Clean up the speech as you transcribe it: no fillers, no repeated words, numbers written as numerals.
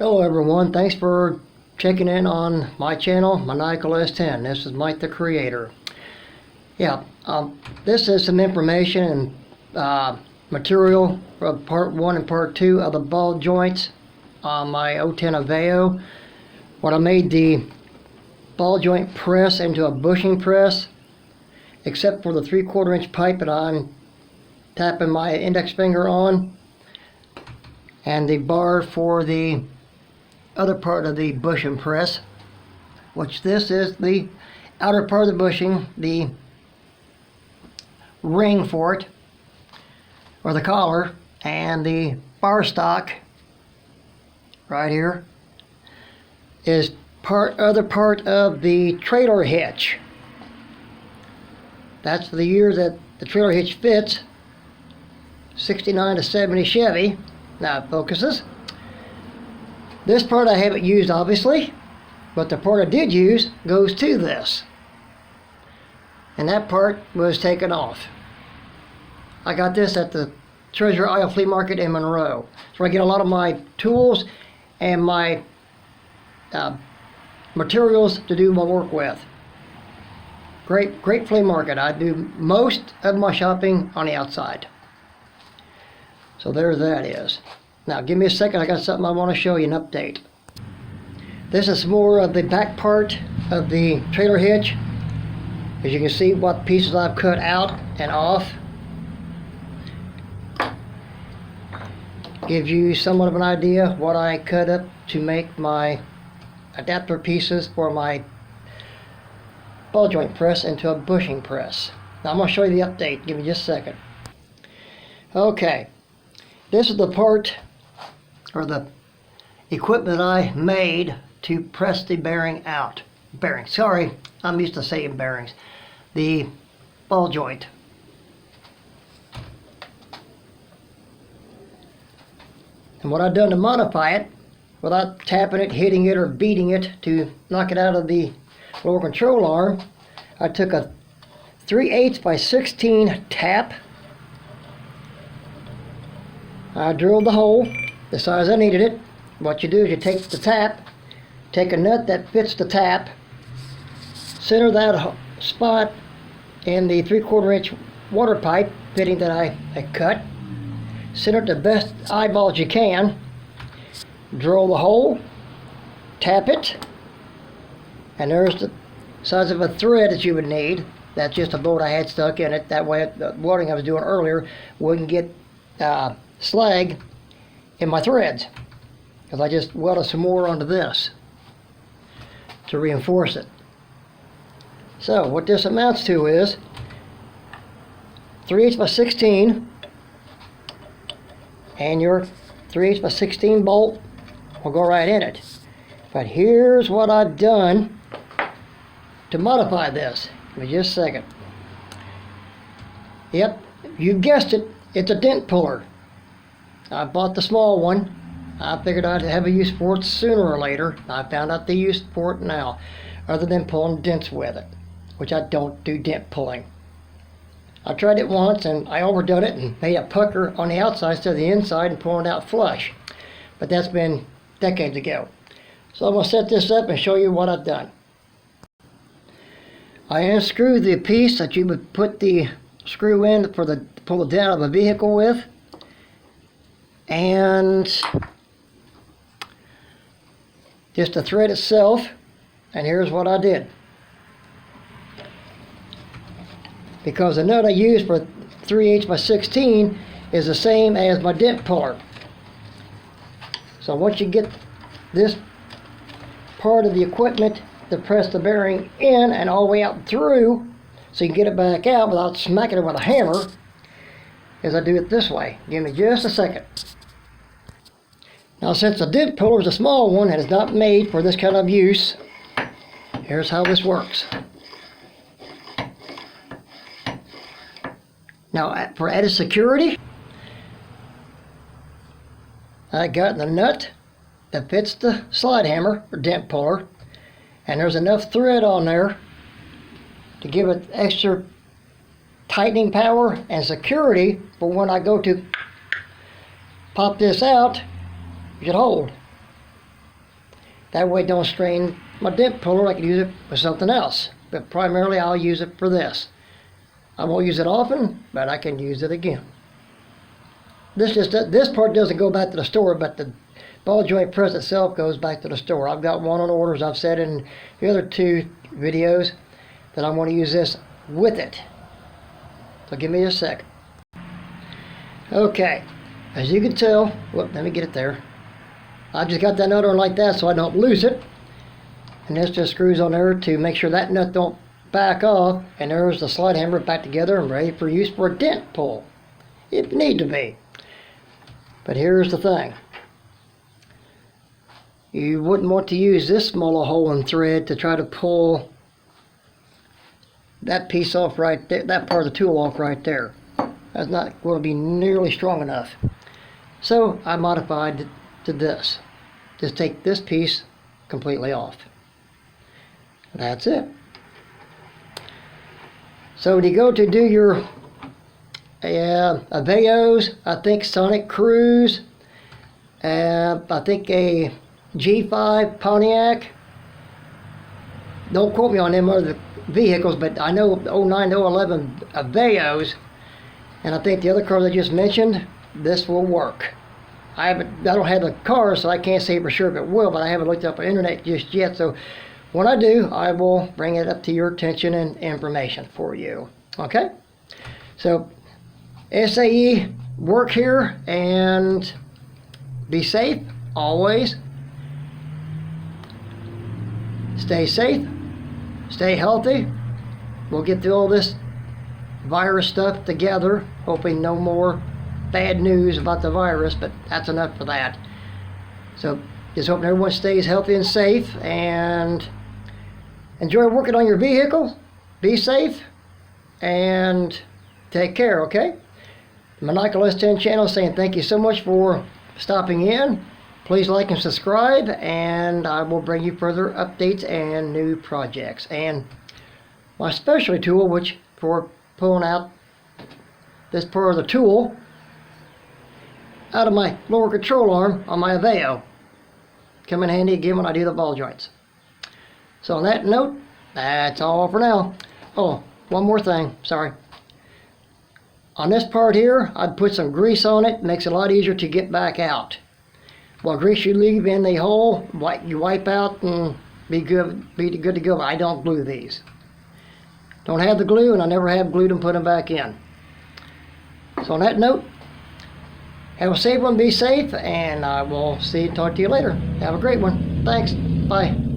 Hello everyone, thanks for checking in on my channel, Maniacal S10. This is Mike the Creator. This is some information and material for part 1 and part 2 of the ball joints on my 010 Aveo. When I made the ball joint press into a bushing press, except for the 3/4 inch pipe that I'm tapping my index finger on, and the bar for the other part of the bushing press, which this is the outer part of the bushing, the ring for it, or the collar, and the bar stock right here is other part of the trailer hitch. That's the year that the trailer hitch fits, 69 to 70 Chevy. Now it focuses. This part I haven't used, obviously, but the part I did use goes to this. And that part was taken off. I got this at the Treasure Isle Flea Market in Monroe. That's where I get a lot of my tools and my materials to do my work with. Great flea market. I do most of my shopping on the outside. So there that is. Now give me a second, I got something I want to show you, an update. This is more of the back part of the trailer hitch. As you can see what pieces I've cut out and off. Gives you somewhat of an idea what I cut up to make my adapter pieces for my ball joint press into a bushing press. Now I'm going to show you the update, give me just a second. Okay, this is the part, or the equipment I made to press the bearing out. Sorry, I'm used to saying bearings. The ball joint. And what I've done to modify it, without tapping it, hitting it, or beating it to knock it out of the lower control arm, I took a 3/8 by 16 tap. I drilled the hole the size I needed it. What you do is you take the tap, take a nut that fits the tap, center that spot in the 3/4 inch water pipe fitting that I cut, center it the best eyeballs you can, drill the hole, tap it, and there's the size of a thread that you would need. That's just a bolt I had stuck in it. That way the welding I was doing earlier wouldn't get slag in my threads, because I just welded some more onto this to reinforce it. So what this amounts to is 3/8 by 16, and your 3/8 by 16 bolt will go right in it. But here's what I've done to modify this. Give me just a second. Yep, you guessed it, it's a dent puller. I bought the small one. I figured I'd have a use for it sooner or later. I found out the use for it now, other than pulling dents with it, which I don't do dent pulling. I tried it once and I overdone it and made a pucker on the outside instead of the inside and pulling it out flush. But that's been decades ago. So I'm going to set this up and show you what I've done. I unscrewed the piece that you would put the screw in for the pull the dent out of a vehicle with, and just the thread itself. And here's what I did, because the nut I used for 3/8 by 16 is the same as my dent puller. So once you get this part of the equipment to press the bearing in and all the way out through, so you can get it back out without smacking it with a hammer, is I do it this way. Give me just a second. Now since the dent puller is a small one and is not made for this kind of use, here's how this works. Now for added security, I got the nut that fits the slide hammer or dent puller, and there's enough thread on there to give it extra tightening power and security for when I go to pop this out, it should hold. That way it don't strain my dent puller. I can use it for something else. But primarily I'll use it for this. I won't use it often, but I can use it again. This part doesn't go back to the store, but the ball joint press itself goes back to the store. I've got one on order, as I've said in the other 2 videos, that I want to use this with it. So give me a second. Okay, as you can tell, let me get it there. I just got that nut on like that so I don't lose it. And this just screws on there to make sure that nut don't back off. And there's the slide hammer back together and ready for use for a dent pull, if you need to be. But here's the thing. You wouldn't want to use this smaller hole in thread to try to pull that piece off right there, that part of the tool off right there. That's not going to be nearly strong enough. So I modified it to this. Just take this piece completely off. That's it. So when you go to do your Aveos, I think Sonic Cruise, I think a G5 Pontiac. Don't quote me on them other vehicles, but I know 09 to 11 Aveos, and I think the other cars I just mentioned, this will work. I don't have the car, so I can't say for sure if it will, but I haven't looked up on the internet just yet. So when I do, I will bring it up to your attention and information for you. Okay? So SAE, work here and be safe always. Stay safe, stay healthy. We'll get through all this virus stuff together, hoping no more bad news about the virus, but that's enough for that. So just hoping everyone stays healthy and safe, and enjoy working on your vehicle. Be safe and take care, okay? Maniacal S10 channel saying thank you so much for stopping in. Please like and subscribe, and I will bring you further updates and new projects. And my specialty tool, which for pulling out this part of the tool out of my lower control arm on my Aveo, come in handy again when I do the ball joints. So on that note, that's all for now. Oh, one more thing, sorry. On this part here, I'd put some grease on it. Makes it a lot easier to get back out. Well, grease you leave in the hole, you wipe out and be good to go. I don't glue these. Don't have the glue, and I never have glued them, put them back in. So on that note, have a safe one, be safe, and I will talk to you later. Have a great one. Thanks. Bye.